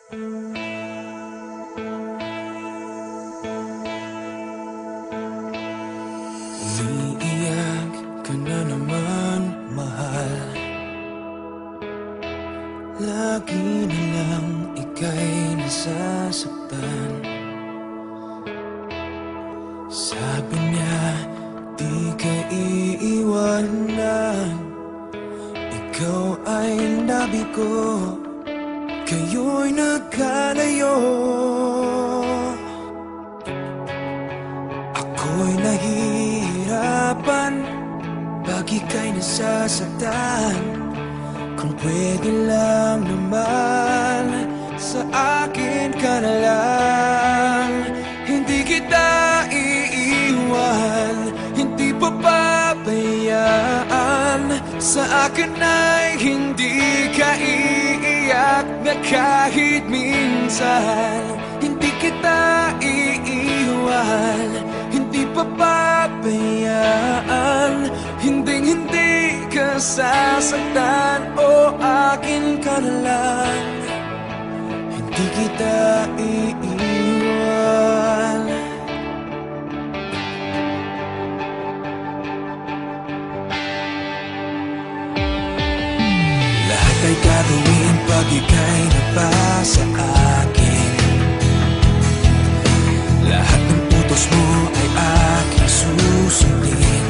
Umiiyak ka na naman, mahal. Lagi na lang ika'y nasasaktan. Sabi niya, di ka iiwanan. Ikaw ay nabigo, kayo'y nagkalayo. Ako'y nahihirapan pag ika'y nasasaktan. Kung pwede lang naman, sa akin ka na lang. Hindi kita iiwan, hindi papabayaan. Sa akin ay hindi ka iiyak na kahit minsan. Hindi kita iiwan, hindi papabayaan. Hinding-hindi ka sasaktan, o akin ka na lang. Hindi kita iiwan. Lahat ay gagawin pag ika'y nabasa akin. Lahat ng utos mo ay aking susundin.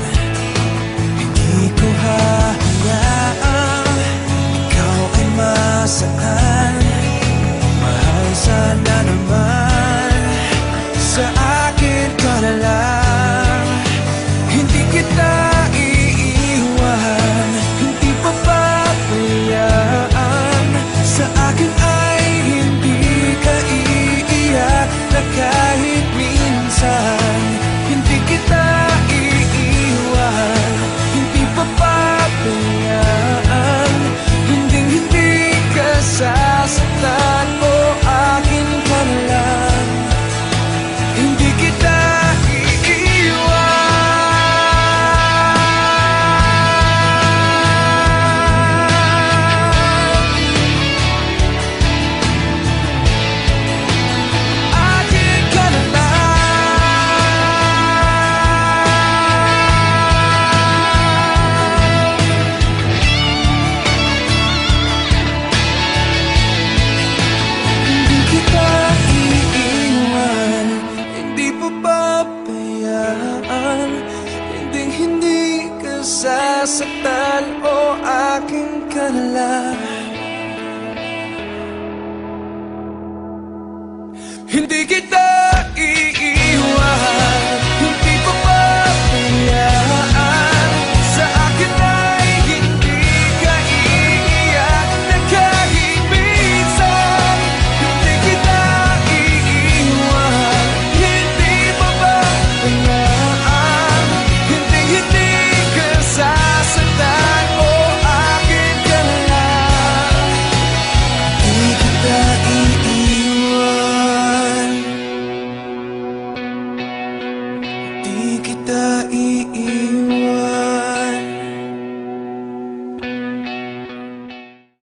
Hindi ko hahayaang ikaw ay masaan. Mahal, sana naman sa akin ka na lang. Hindi kita iiwan, hindi papabayaan. Sa akin ay hindi ka iiyak na kahit minsan. Hindi kita iiwan, hindi papabayaan. Hinding-hindi ka sasaktan, o akin ka na lang. Hindi kita hindi ka sasaktan, o akin ka na lang. Hindi kita